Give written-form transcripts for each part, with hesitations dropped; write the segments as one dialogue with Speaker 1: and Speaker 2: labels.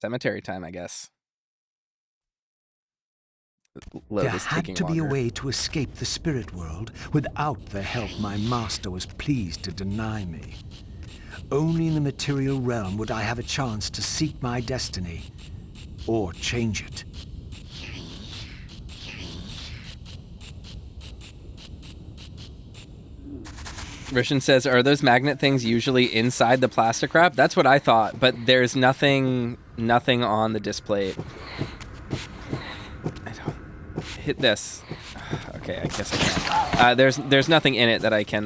Speaker 1: Cemetery time, I guess.
Speaker 2: There had to be a way to escape the spirit world without the help my master was pleased to deny me. Only in the material realm would I have a chance to seek my destiny, or change it.
Speaker 1: Rishan says, are those magnet things usually inside the plastic wrap? That's what I thought, but there's nothing on the display. I don't hit this. Okay, I guess I can. There's nothing in it that I can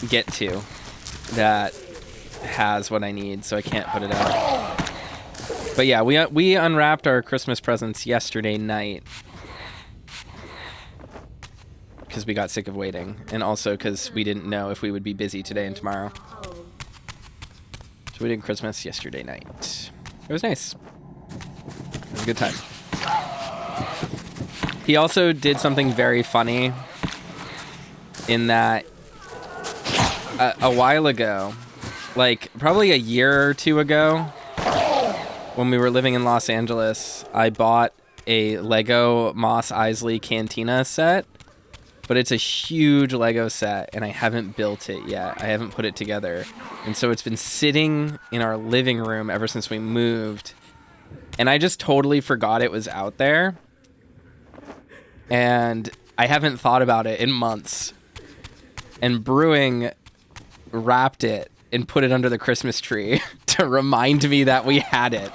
Speaker 1: get to that has what I need, so I can't put it out. But yeah, we unwrapped our Christmas presents yesterday night because we got sick of waiting, and also because we didn't know if we would be busy today and tomorrow. So we did Christmas yesterday night. It was nice. It was a good time. He also did something very funny in that a while ago, like probably a year or two ago, when we were living in Los Angeles, I bought a Lego Mos Eisley Cantina set, but it's a huge Lego set, and I haven't built it yet. I haven't put it together. And so it's been sitting in our living room ever since we moved, and I just totally forgot it was out there. And I haven't thought about it in months. And Brewing wrapped it and put it under the Christmas tree to remind me that we had it.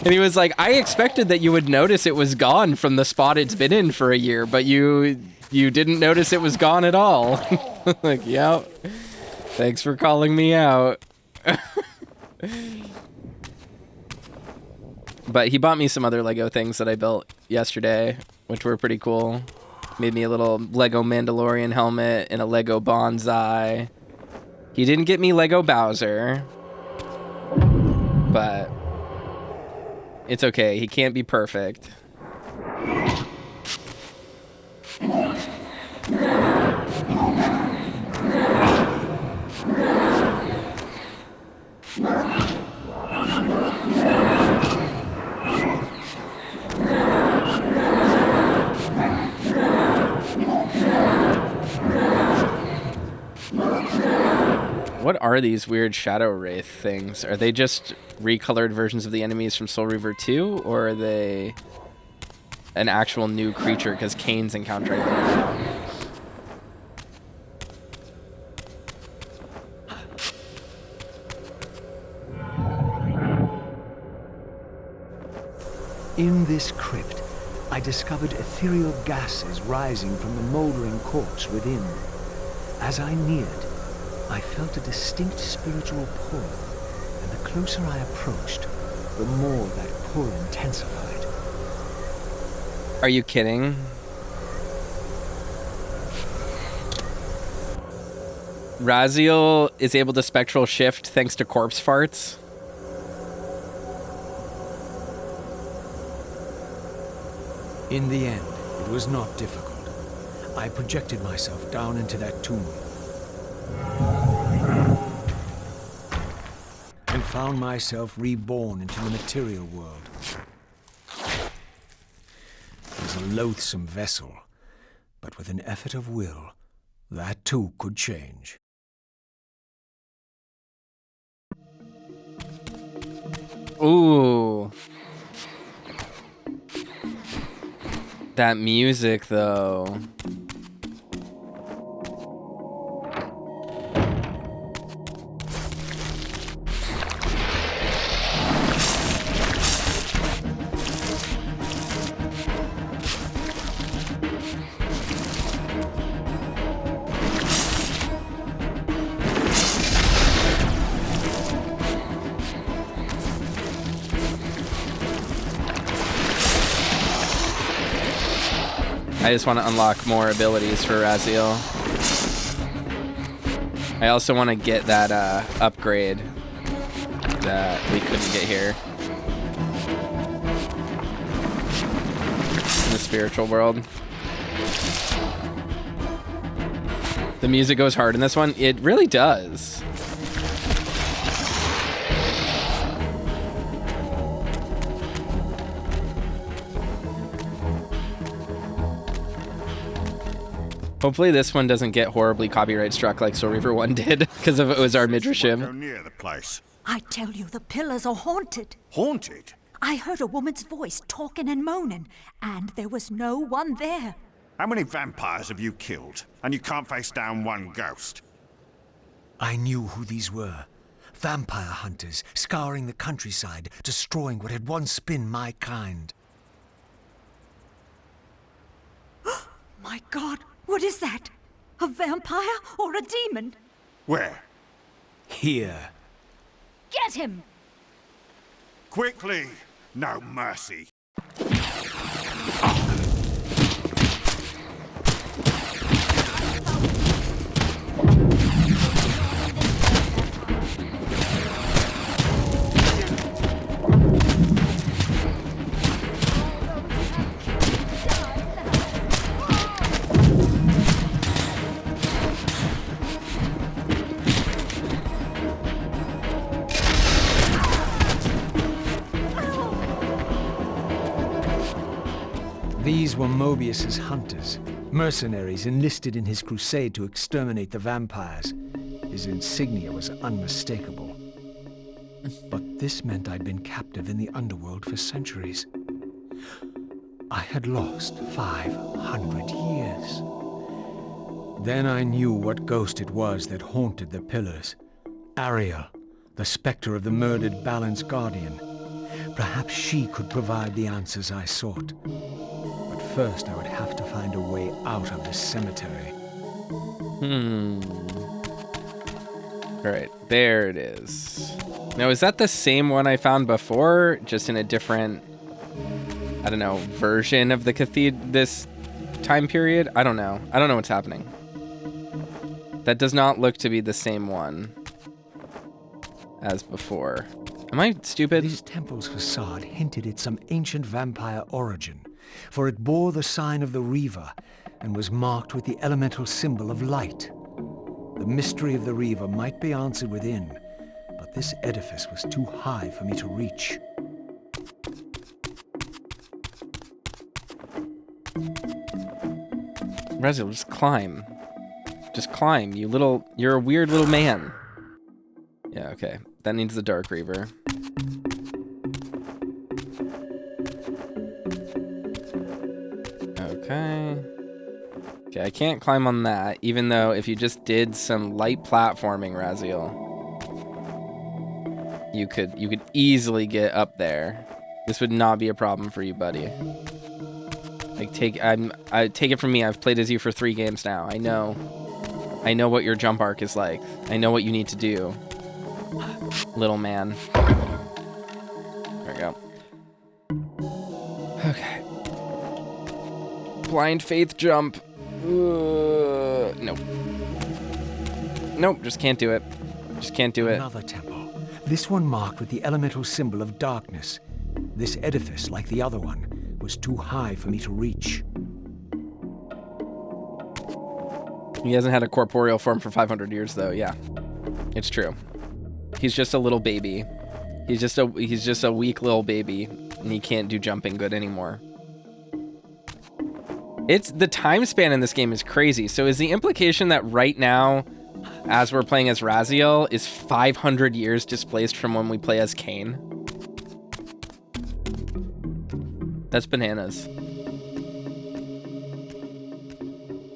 Speaker 1: And he was like, I expected that you would notice it was gone from the spot it's been in for a year, but you didn't notice it was gone at all. Like, yep. Thanks for calling me out. But he bought me some other Lego things that I built yesterday, which were pretty cool. Made me a little Lego Mandalorian helmet and a Lego bonsai. He didn't get me Lego Bowser, but it's okay. He can't be perfect. What are these weird Shadow Wraith things? Are they just recolored versions of the enemies from Soul Reaver 2, or are they an actual new creature because Kain's encountering them now?
Speaker 2: In this crypt, I discovered ethereal gases rising from the moldering corpse within. As I neared, I felt a distinct spiritual pull, and the closer I approached, the more that pull intensified.
Speaker 1: Are you kidding? Raziel is able to spectral shift thanks to corpse farts?
Speaker 2: In the end, it was not difficult. I projected myself down into that tomb and found myself reborn into the material world. It was a loathsome vessel, but with an effort of will, that too could change.
Speaker 1: Ooh. That music, though. I just want to unlock more abilities for Raziel. I also want to get that upgrade that we couldn't get here in the spiritual world. The music goes hard in this one. It really does. Hopefully this one doesn't get horribly copyright struck like Soul Reaver 1 did because of it was our Midrashim.
Speaker 3: Go near the place.
Speaker 4: I tell you, the pillars are haunted.
Speaker 3: Haunted?
Speaker 4: I heard a woman's voice talking and moaning, and there was no one there.
Speaker 3: How many vampires have you killed? And you can't face down one ghost?
Speaker 2: I knew who these were. Vampire hunters, scouring the countryside, destroying what had once been my kind.
Speaker 4: My God, what is that? A vampire or a demon?
Speaker 3: Where?
Speaker 2: Here.
Speaker 4: Get him!
Speaker 3: Quickly! No mercy.
Speaker 2: These were Moebius's hunters, mercenaries enlisted in his crusade to exterminate the vampires. His insignia was unmistakable. But this meant I'd been captive in the underworld for centuries. I had lost 500 years. Then I knew what ghost it was that haunted the pillars. Ariel, the specter of the murdered Balan's guardian. Perhaps she could provide the answers I sought. But first I would have to find a way out of this cemetery.
Speaker 1: Alright, there it is. Now, is that the same one I found before? Just in a different, I don't know, version of the cathedral, this time period? I don't know. I don't know what's happening. That does not look to be the same one as before. Am I stupid?
Speaker 2: This temple's facade hinted at some ancient vampire origin, for it bore the sign of the Reaver and was marked with the elemental symbol of light. The mystery of the Reaver might be answered within, but this edifice was too high for me to reach.
Speaker 1: Raziel, just climb. Just climb, you're a weird little man. Yeah, okay. That needs the Dark Reaver. Okay. Okay, I can't climb on that, even though if you just did some light platforming, Raziel, you could easily get up there. This would not be a problem for you, buddy. Like take it from me, I've played as you for 3 games now. I know what your jump arc is like. I know what you need to do, little man. There we go. Okay. Blind faith jump. Nope. Nope, just can't do it. Just can't do it.
Speaker 2: Another temple. This one marked with the elemental symbol of darkness. This edifice, like the other one, was too high for me to reach.
Speaker 1: He hasn't had a corporeal form for 500 years, though. Yeah, it's true. He's just a little baby. He's just a weak little baby, and he can't do jumping good anymore. It's the time span in this game is crazy. So is the implication that right now, as we're playing as Raziel, is 500 years displaced from when we play as Kain? That's bananas.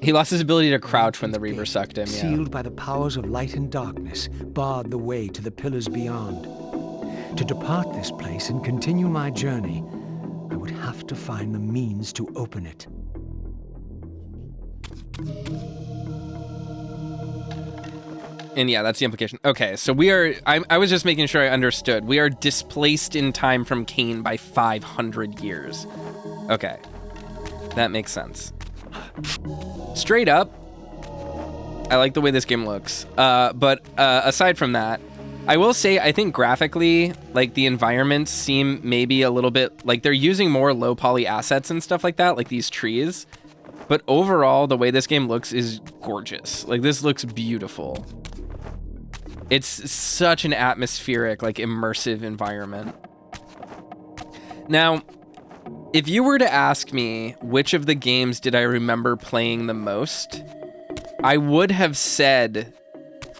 Speaker 1: He lost his ability to crouch when the Reaver sucked him, yeah.
Speaker 2: Sealed by the powers of light and darkness, barred the way to the pillars beyond. To depart this place and continue my journey, I would have to find the means to open it.
Speaker 1: And yeah, that's the implication. Okay, so we are... I was just making sure I understood. We are displaced in time from Kain by 500 years. Okay. That makes sense. Straight up, I like the way this game looks. But aside from that, I will say I think graphically, like, the environments seem maybe a little bit... Like, they're using more low-poly assets and stuff like that, like these trees. But overall, the way this game looks is gorgeous. Like, this looks beautiful. It's such an atmospheric, like, immersive environment. Now, if you were to ask me which of the games did I remember playing the most, I would have said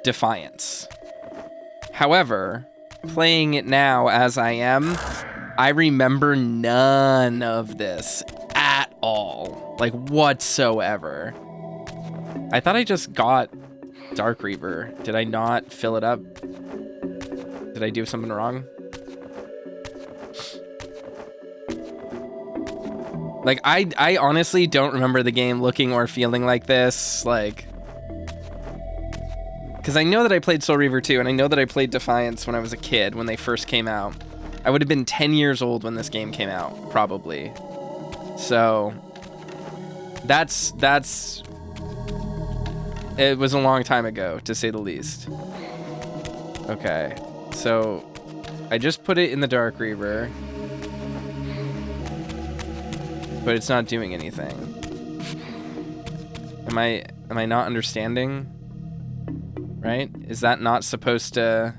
Speaker 1: Defiance. However, playing it now as I am, I remember none of this at all, like whatsoever. I thought I just got Dark Reaver. Did I not fill it up? Did I do something wrong? Like, I honestly don't remember the game looking or feeling like this, like... Because I know that I played Soul Reaver 2, and I know that I played Defiance when I was a kid, when they first came out. I would have been 10 years old when this game came out, probably. So... That's... It was a long time ago, to say the least. Okay, so... I just put it in the Dark Reaver. But it's not doing anything. Am I not understanding? Right? Is that not supposed to...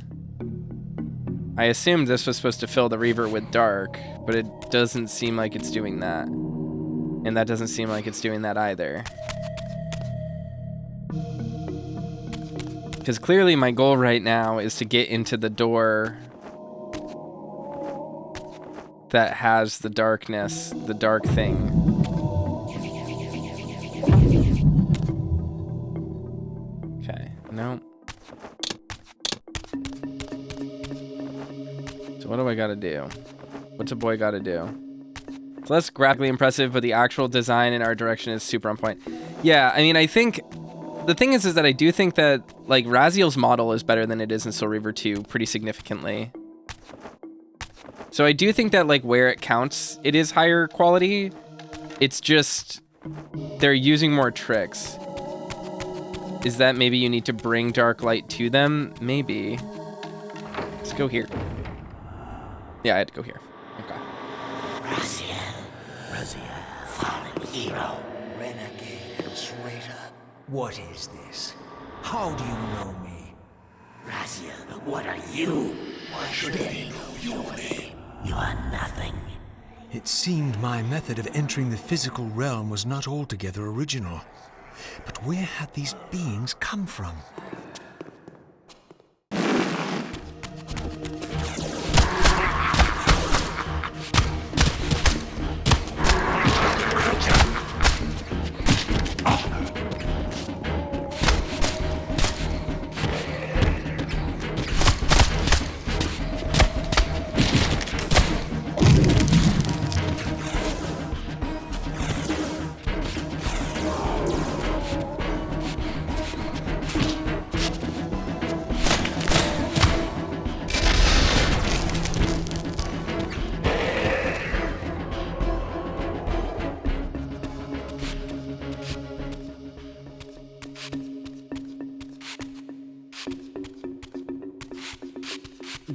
Speaker 1: I assumed this was supposed to fill the Reaver with dark, but it doesn't seem like it's doing that. And that doesn't seem like it's doing that either. Because clearly my goal right now is to get into the door that has the darkness, the dark thing. Okay, no. So what do I gotta do? What's a boy gotta do? So that's graphically impressive, but the actual design in our direction is super on point. Yeah, I mean, I think... The thing is that I do think that, like, Raziel's model is better than it is in Soul Reaver 2 pretty significantly. So I do think that, like, where it counts, it is higher quality. It's just they're using more tricks. Is that maybe you need to bring dark light to them? Maybe. Let's go here. Yeah, I had to go here. Okay.
Speaker 5: Raziel, fallen hero, renegade and traitor.
Speaker 2: What is this? How do you know me?
Speaker 5: Raziel, what are you? Why should they know your name? You are nothing.
Speaker 2: It seemed my method of entering the physical realm was not altogether original. But where had these beings come from?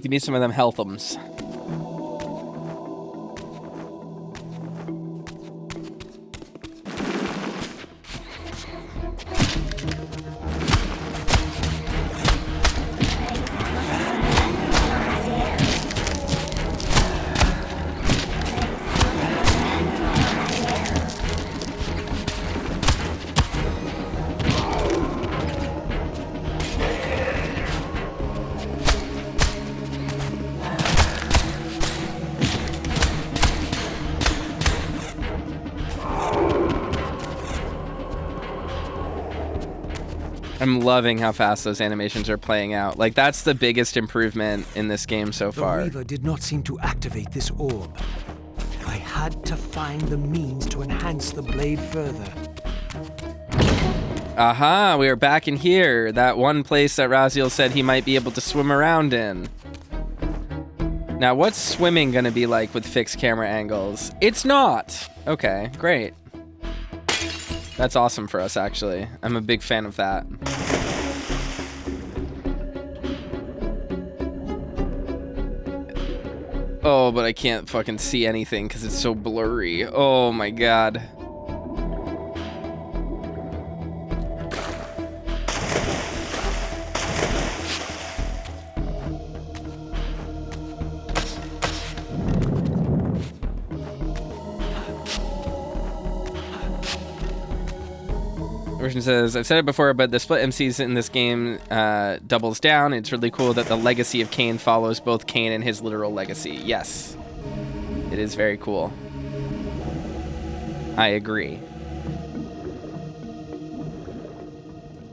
Speaker 1: Give me some of them healthums. I'm loving how fast those animations are playing out. Like, that's the biggest improvement in this game so far.
Speaker 2: The Reaver did not seem to activate this orb. I had to find the means to enhance the blade further.
Speaker 1: Aha, we are back in here. That one place that Raziel said he might be able to swim around in. Now, what's swimming gonna be like with fixed camera angles? It's not. Okay, great. That's awesome for us, actually. I'm a big fan of that. Oh, but I can't fucking see anything because it's so blurry. Oh my god. Version says, I've said it before, but the split MCs in this game doubles down. It's really cool that the Legacy of Kain follows both Kain and his literal legacy. Yes. It is very cool. I agree.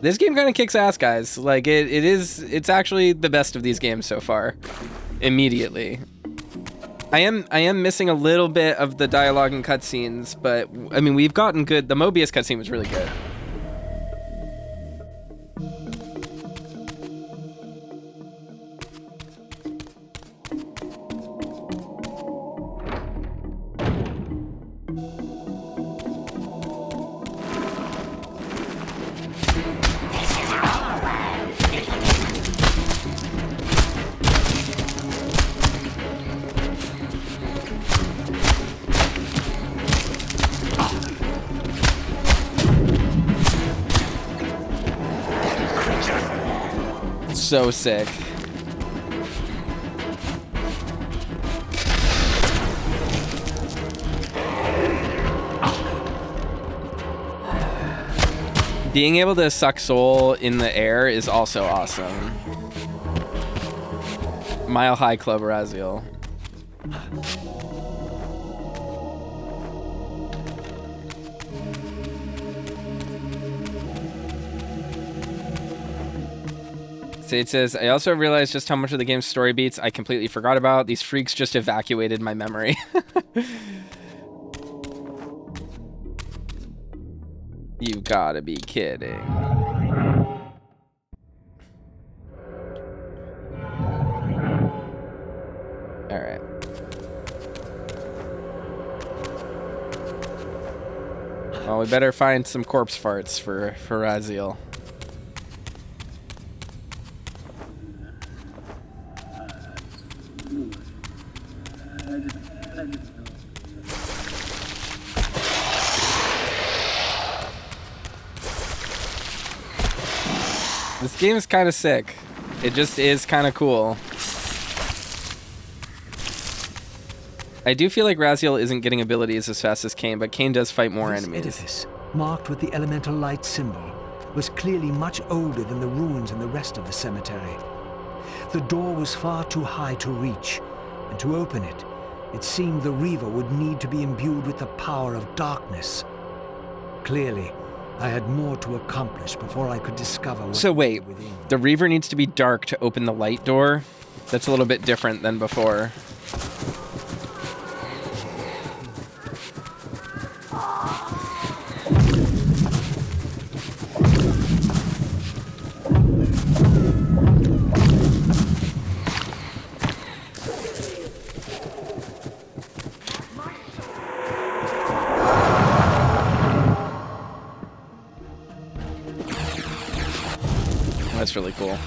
Speaker 1: This game kind of kicks ass, guys. Like, it's actually the best of these games so far. Immediately. I am missing a little bit of the dialogue and cutscenes, but I mean, we've gotten good. The Moebius cutscene was really good. So sick. Being able to suck soul in the air is also awesome. Mile High Club Raziel. It says, I also realized just how much of the game's story beats I completely forgot about. These freaks just evacuated my memory. You gotta be kidding. Alright. Well, we better find some corpse farts for Raziel. This game is kind of sick. It just is kind of cool. I do feel like Raziel isn't getting abilities as fast as Kain, but Kain does fight more enemies.
Speaker 2: This edifice, marked with the elemental light symbol, was clearly much older than the ruins in the rest of the cemetery. The door was far too high to reach, and to open it, it seemed the Reaver would need to be imbued with the power of darkness. Clearly, I had more to accomplish before I could discover what
Speaker 1: So wait,
Speaker 2: lay within.
Speaker 1: the Reaver needs to be dark to open the light door? That's a little bit different than before. That's really cool.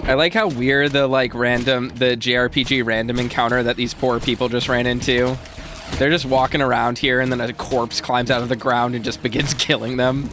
Speaker 1: I like how weird the the JRPG random encounter that these poor people just ran into. They're just walking around here and then a corpse climbs out of the ground and just begins killing them.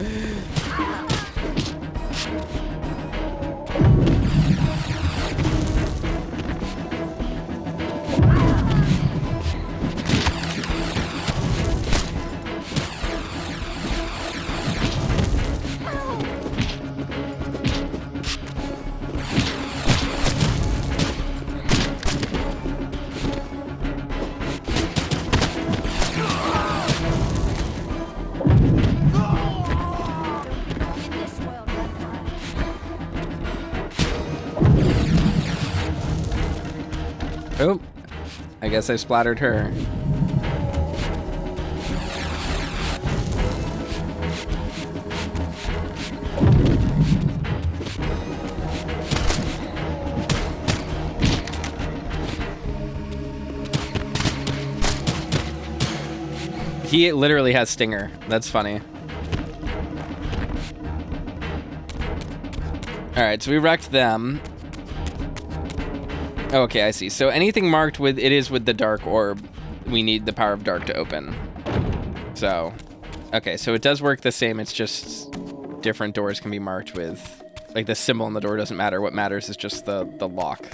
Speaker 1: Oh, I guess I splattered her. He literally has Stinger. That's funny. Alright, so we wrecked them. Okay, I see. So anything marked with it is with the dark orb, we need the power of dark to open. So, okay, so it does work the same. It's just different doors can be marked with, like, the symbol on the door doesn't matter. What matters is just the lock.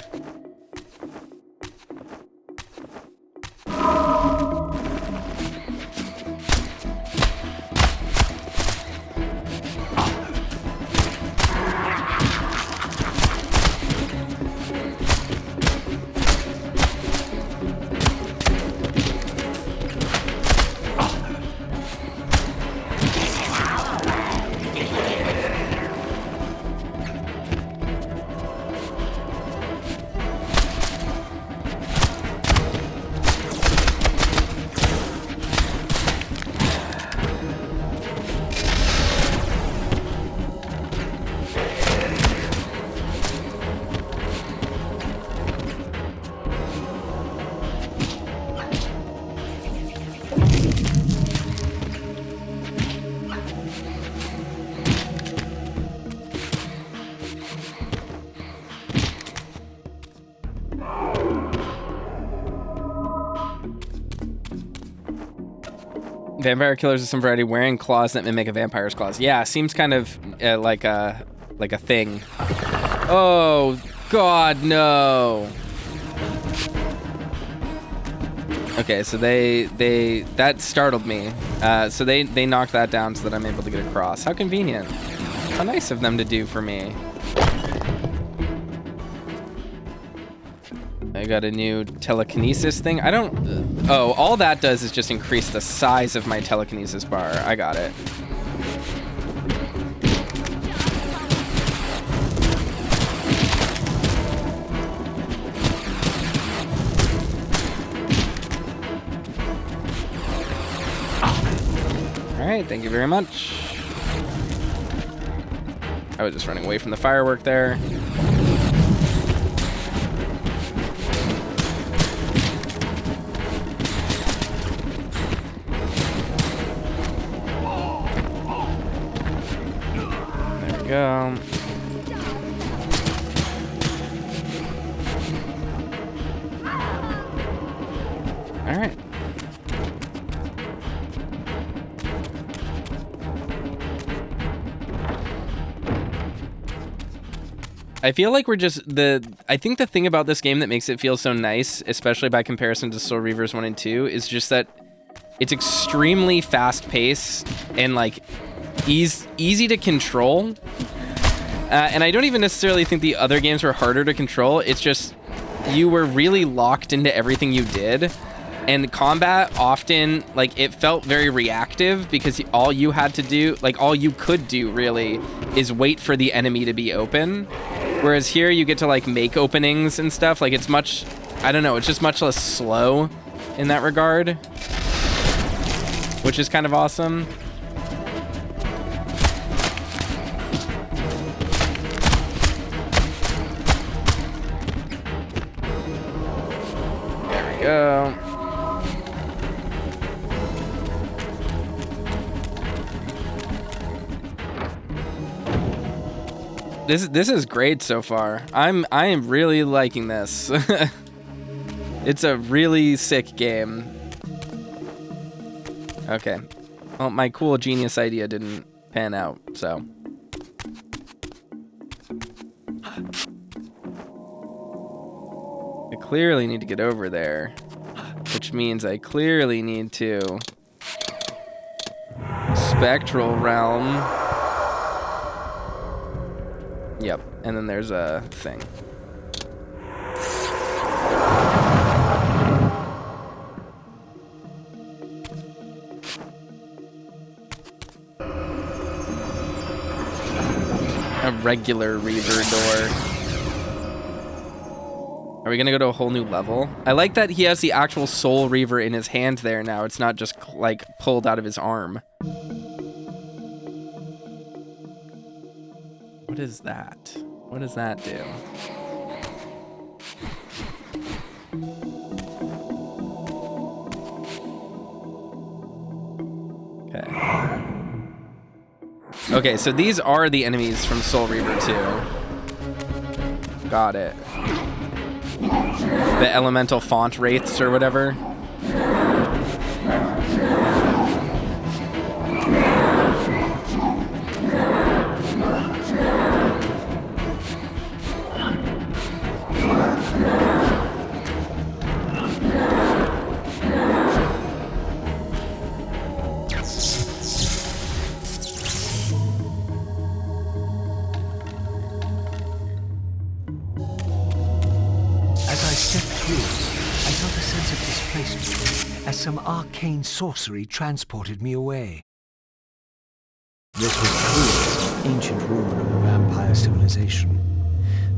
Speaker 1: Vampire killers of some variety wearing claws that mimic a vampire's claws. Yeah, seems kind of like a thing. Oh God, no. Okay, so that startled me. So they knocked that down so that I'm able to get across. How convenient. How nice of them to do for me. I got a new telekinesis thing. I don't... oh, all that does is just increase the size of my telekinesis bar. I got it. All right, thank you very much. I was just running away from the firework there. Go. All right. I feel like we're just I think the thing about this game that makes it feel so nice, especially by comparison to Soul Reavers 1 and 2, is just that it's extremely fast-paced and like easy to control. And I don't even necessarily think the other games were harder to control. It's just you were really locked into everything you did. And combat often, like, it felt very reactive because all you had to do, like, all you could do really is wait for the enemy to be open. Whereas here you get to, like, make openings and stuff. Like, it's much, I don't know, it's just much less slow in that regard, which is kind of awesome. There we go. This is great so far. I am really liking this. It's a really sick game. Okay. Well, my cool genius idea didn't pan out, so. I clearly need to get over there, which means I clearly need to Spectral Realm. Yep, and then there's a thing. A regular Reaver door. Are we gonna go to a whole new level? I like that he has the actual Soul Reaver in his hand there now. It's not just like pulled out of his arm. What is that? What does that do? Okay. Okay, so these are the enemies from Soul Reaver 2. Got it. The elemental font wraiths or whatever.
Speaker 2: Some arcane sorcery transported me away. This was clearly some ancient ruin of a vampire civilization.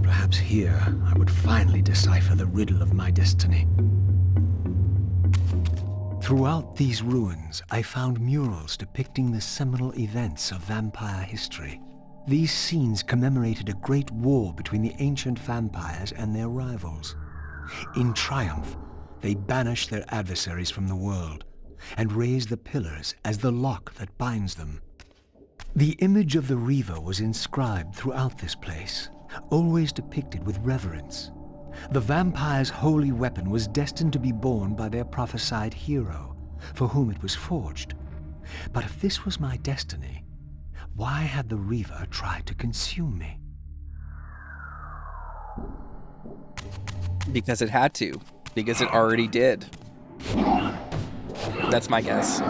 Speaker 2: Perhaps here I would finally decipher the riddle of my destiny. Throughout these ruins, I found murals depicting the seminal events of vampire history. These scenes commemorated a great war between the ancient vampires and their rivals. In triumph, they banished their adversaries from the world and raised the pillars as the lock that binds them. The image of the Reaver was inscribed throughout this place, always depicted with reverence. The vampire's holy weapon was destined to be borne by their prophesied hero, for whom it was forged. But if this was my destiny, why had the Reaver tried to consume me?
Speaker 1: Because it had to. Because it already did. That's my guess.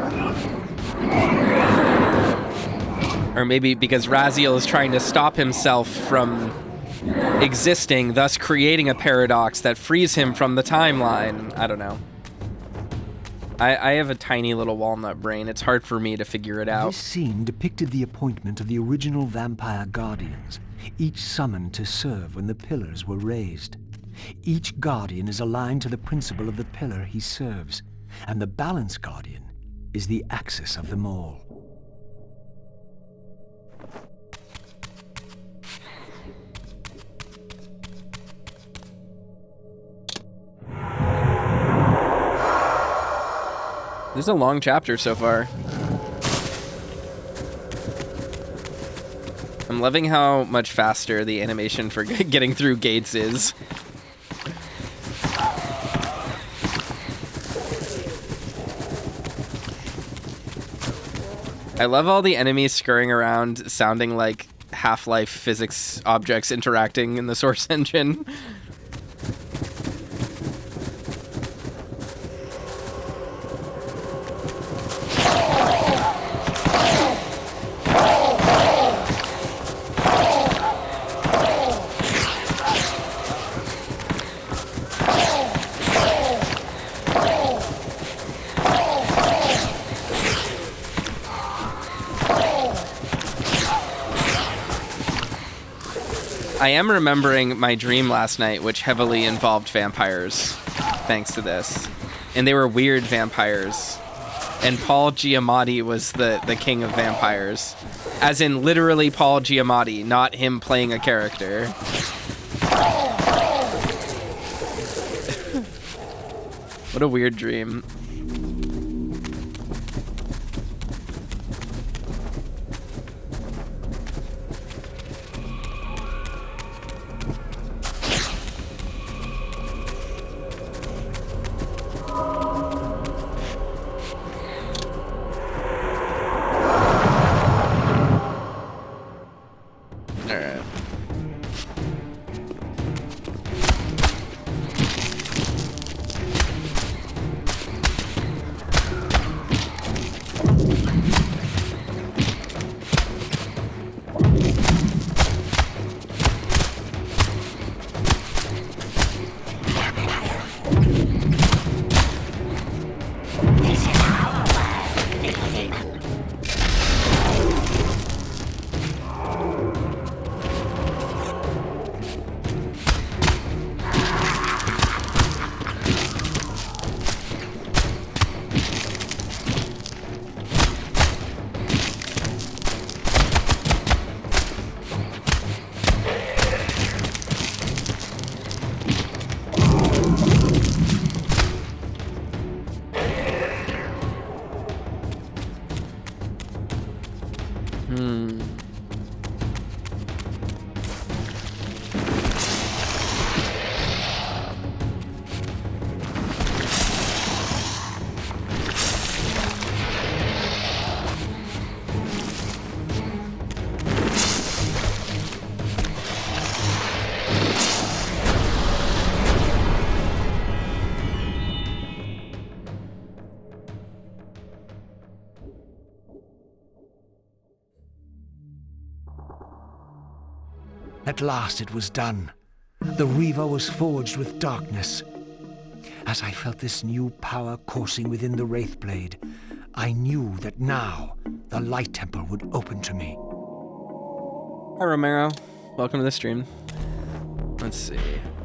Speaker 1: Or maybe because Raziel is trying to stop himself from existing, thus creating a paradox that frees him from the timeline. I don't know. I have a tiny little walnut brain. It's hard for me to figure it out.
Speaker 2: This scene depicted the appointment of the original vampire guardians, each summoned to serve when the pillars were raised. Each guardian is aligned to the principle of the pillar he serves, and the balance guardian is the axis of them all.
Speaker 1: This is a long chapter so far. I'm loving how much faster the animation for getting through gates is. I love all the enemies scurrying around sounding like Half-Life physics objects interacting in the source engine. I am remembering my dream last night, which heavily involved vampires, thanks to this. And they were weird vampires. And Paul Giamatti was the king of vampires. As in literally Paul Giamatti, not him playing a character. What a weird dream.
Speaker 2: At last it was done. The Reaver was forged with darkness. As I felt this new power coursing within the Wraithblade, I knew that now the Light Temple would open to me.
Speaker 1: Hi, Romero. Welcome to the stream. Let's see.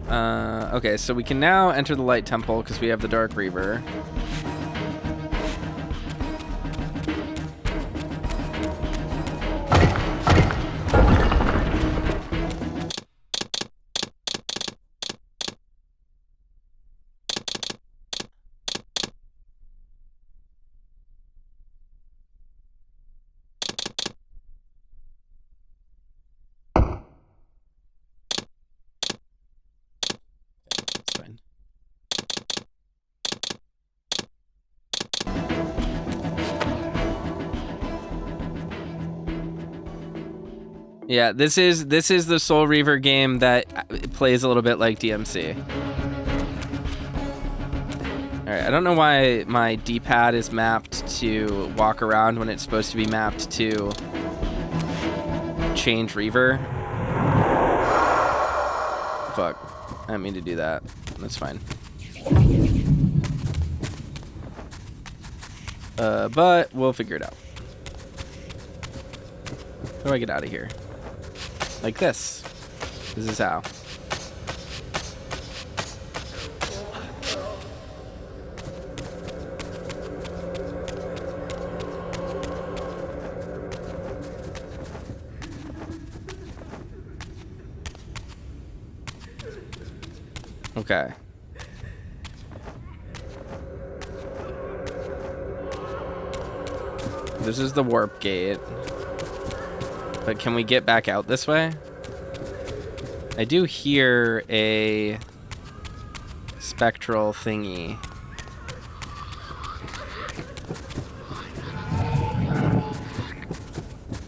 Speaker 1: Okay, so we can now enter the Light Temple because we have the Dark Reaver. Yeah, this is the Soul Reaver game that plays a little bit like DMC. All right, I don't know why my D-pad is mapped to walk around when it's supposed to be mapped to change Reaver. Fuck, I didn't mean to do that. That's fine. But we'll figure it out. How do I get out of here? Like this. This is how. Okay. This is the warp gate. But can we get back out this way? I do hear a spectral thingy.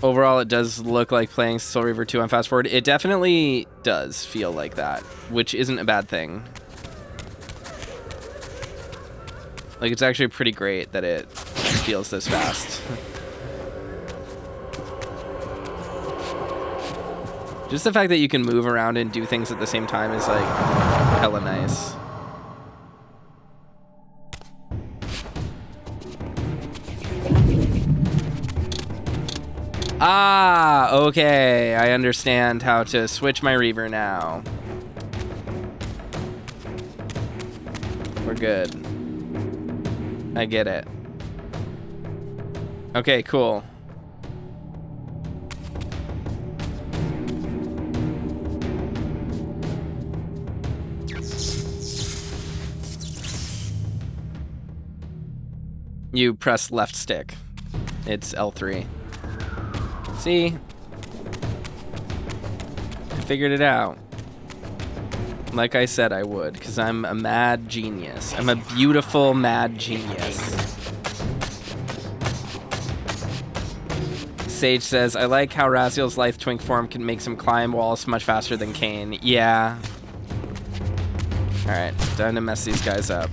Speaker 1: Overall, it does look like playing Soul Reaver 2 on fast forward. It definitely does feel like that, which isn't a bad thing. Like, it's actually pretty great that it feels this fast. Just the fact that you can move around and do things at the same time is, like, hella nice. Ah, okay. I understand how to switch my Reaver now. We're good. I get it. Okay, cool. You press left stick. It's L3. See? I figured it out. Like I said I would, because I'm a mad genius. I'm a beautiful mad genius. Sage says, I like how Raziel's lithe twink form can make him climb walls much faster than Kain. Yeah. Alright, time to mess these guys up.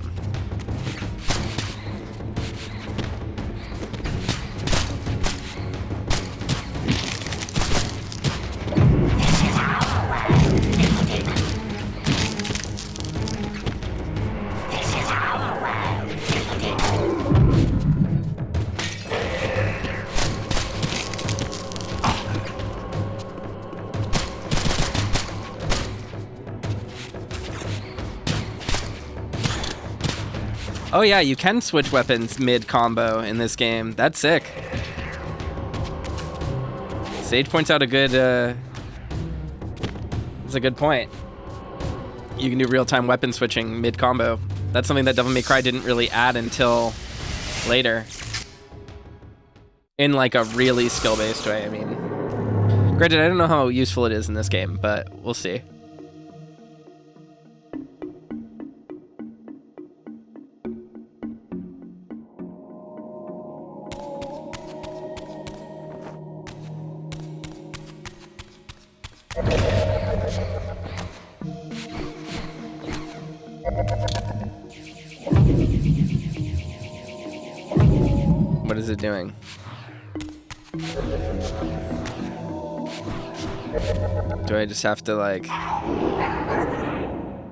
Speaker 1: Oh yeah, you can switch weapons mid-combo in this game. That's sick. Sage points out a good, it's a good point. You can do real-time weapon switching mid-combo. That's something that Devil May Cry didn't really add until later. In like a really skill-based way, I mean. Granted, I don't know how useful it is in this game, but we'll see. What is it doing? Do I just have to like...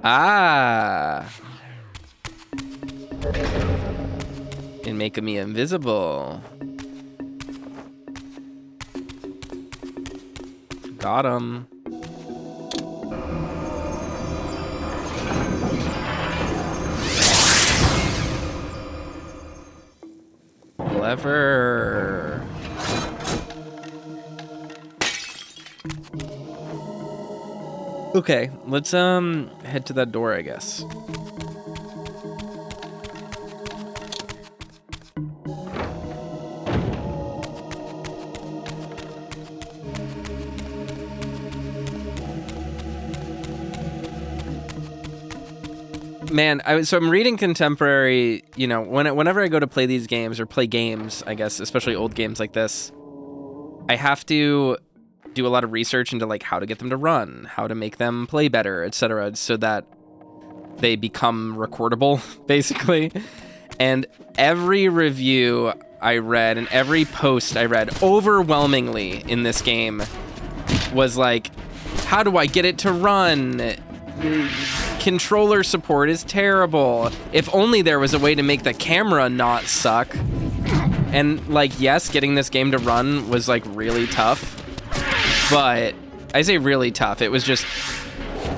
Speaker 1: Ah! And make me invisible. Got him. Clever. Okay, let's head to that door, I guess. Man, so I'm reading contemporary, you know, whenever I go to play these games or play games, I guess, especially old games like this, I have to do a lot of research into like how to get them to run, how to make them play better, etc., so that they become recordable, basically. And every review I read and every post I read overwhelmingly in this game was like, how do I get it to run? Controller support is terrible. If only there was a way to make the camera not suck. And like, yes, getting this game to run was like really tough, but I say really tough. It was just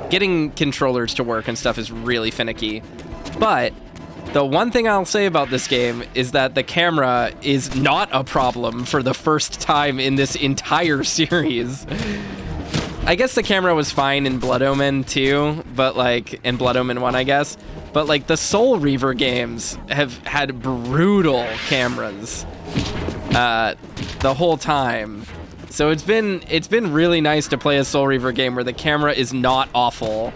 Speaker 1: getting controllers to work and stuff is really finicky. But the one thing I'll say about this game is that the camera is not a problem for the first time in this entire series. I guess the camera was fine in Blood Omen too, but like in Blood Omen 1, I guess. But like the Soul Reaver games have had brutal cameras the whole time. So it's been really nice to play a Soul Reaver game where the camera is not awful.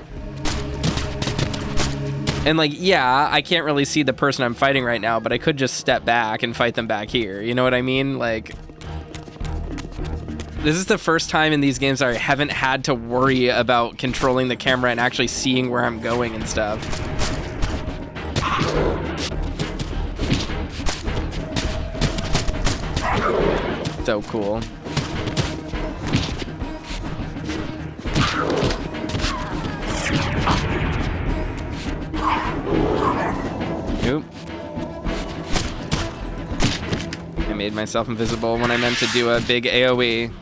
Speaker 1: And like, yeah, I can't really see the person I'm fighting right now, but I could just step back and fight them back here. You know what I mean? Like, this is the first time in these games I haven't had to worry about controlling the camera and actually seeing where I'm going and stuff. So cool. Oop. I made myself invisible when I meant to do a big AoE.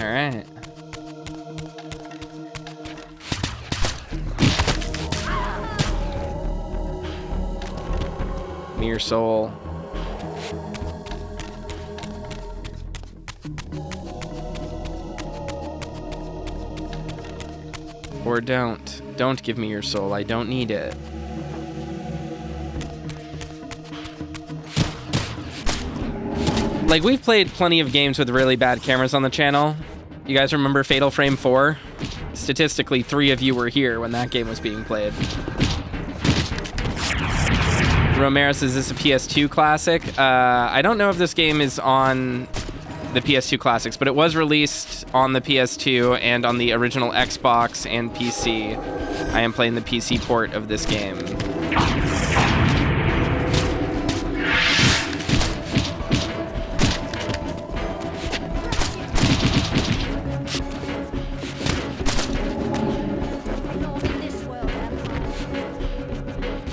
Speaker 1: Alright. Mere soul. Or don't. Don't give me your soul. I don't need it. Like, we've played plenty of games with really bad cameras on the channel. You guys remember Fatal Frame 4? Statistically, 3 of you were here when that game was being played. Romero says, is this a PS2 classic? I don't know if this game is on the PS2 classics, but it was released on the PS2 and on the original Xbox and PC. I am playing the PC port of this game.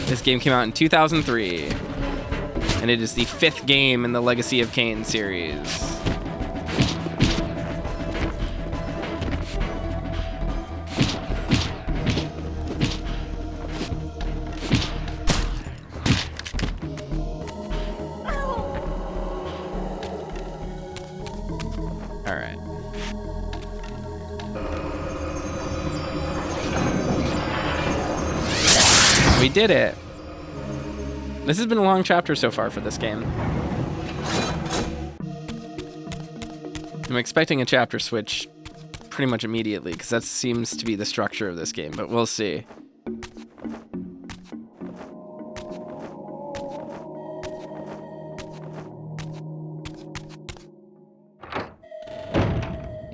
Speaker 1: This game came out in 2003, and it is the 5th game in the Legacy of Kain series. All right. We did it. This has been a long chapter so far for this game. I'm expecting a chapter switch pretty much immediately, because that seems to be the structure of this game, but we'll see.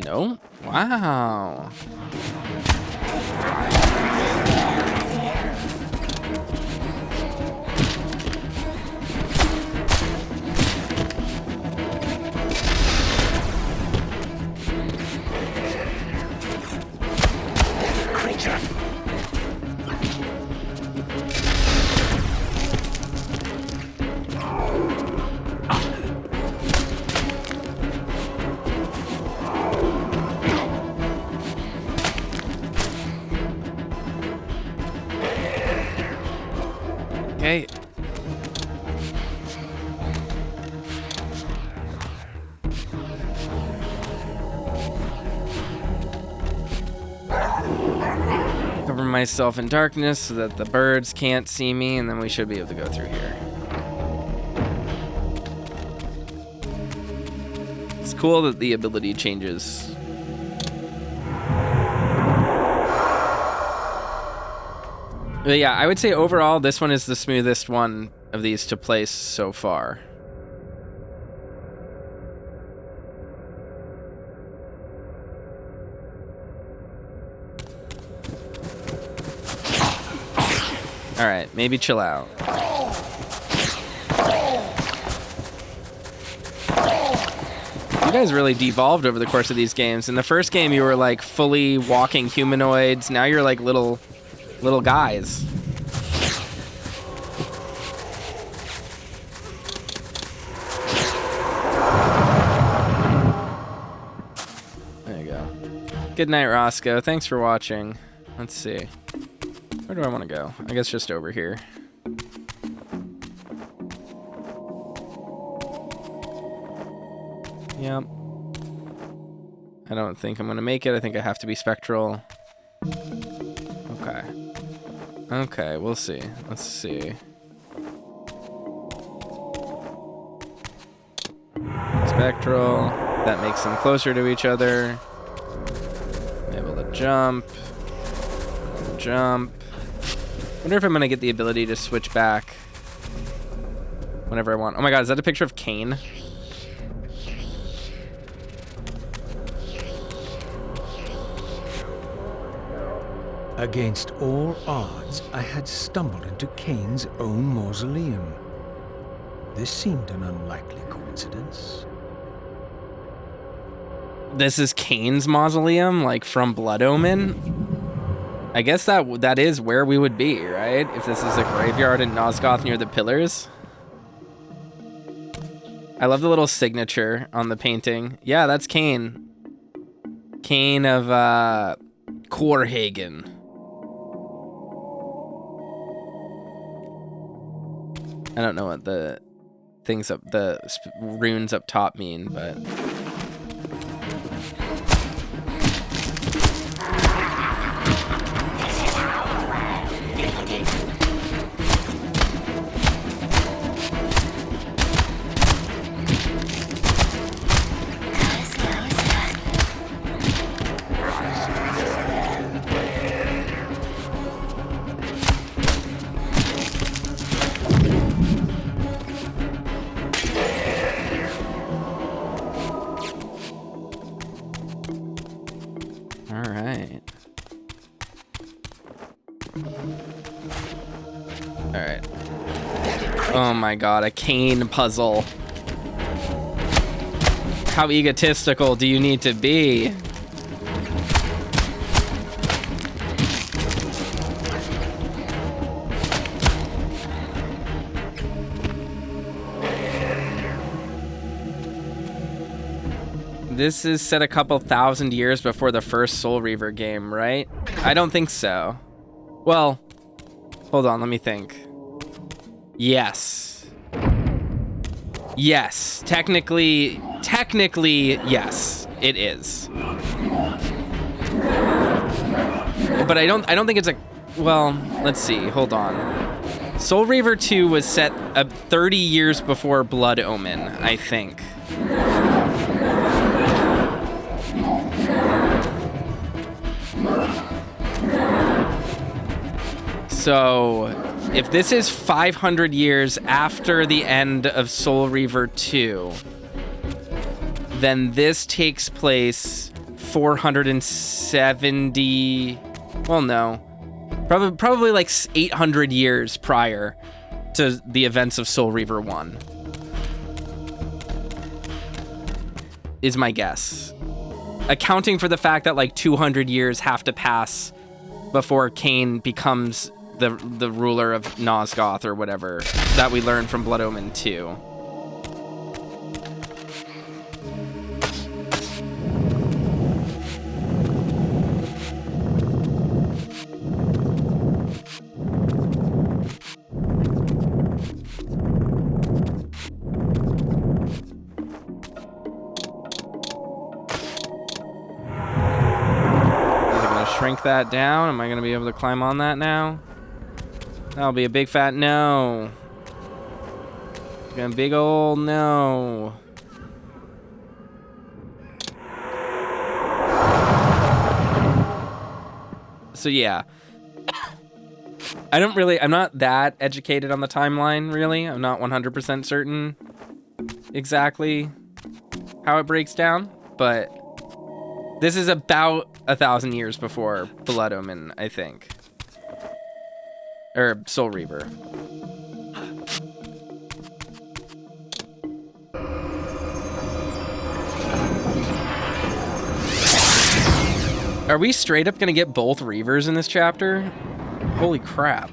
Speaker 1: No? Wow. Okay. Cover myself in darkness so that the birds can't see me, and then we should be able to go through here. cool that the ability changes. But yeah, I would say overall, this one is the smoothest one of these to place so far. All right, maybe chill out. You guys really devolved over the course of these games. In the first game, you were like fully walking humanoids. Now you're like little guys. There you go. Good night, Roscoe. Thanks for watching. Let's see. Where do I want to go? I guess just over here. Yep. I don't think I'm gonna make it. I think I have to be spectral. Okay. Okay, we'll see. Let's see. Spectral. That makes them closer to each other. I'm able to jump. Jump. Wonder if I'm gonna get the ability to switch back whenever I want. Oh my god, is that a picture of Kain?
Speaker 2: Against all odds, I had stumbled into Kain's own mausoleum. This seemed an unlikely coincidence.
Speaker 1: This is Kain's mausoleum, like from Blood Omen? I guess that is where we would be, right? If this is a graveyard in Nosgoth near the pillars. I love the little signature on the painting. Yeah, that's Kain. Kain of Korhagen. I don't know what the runes up top mean, but oh my god, a Kain puzzle. How egotistical do you need to be? This is set a couple thousand years before the first Soul Reaver game, right? I don't think so. Well, hold on, let me think. Yes. Yes. Technically, yes, it is. But I don't think it's a, well, let's see, hold on. Soul Reaver 2 was set 30 years before Blood Omen, I think. So, if this is 500 years after the end of Soul Reaver 2, then this takes place 470, well, no, probably like 800 years prior to the events of Soul Reaver 1, is my guess. Accounting for the fact that like 200 years have to pass before Kain becomes the ruler of Nosgoth or whatever that we learned from Blood Omen 2. Is it gonna shrink that down? Am I gonna be able to climb on that now? That'll be a big fat no. A big old no. So yeah. I'm not that educated on the timeline, really. I'm not 100% certain exactly how it breaks down, but this is about 1,000 years before Blood Omen, I think. Or Soul Reaver. Are we straight up gonna get both Reavers in this chapter? Holy crap.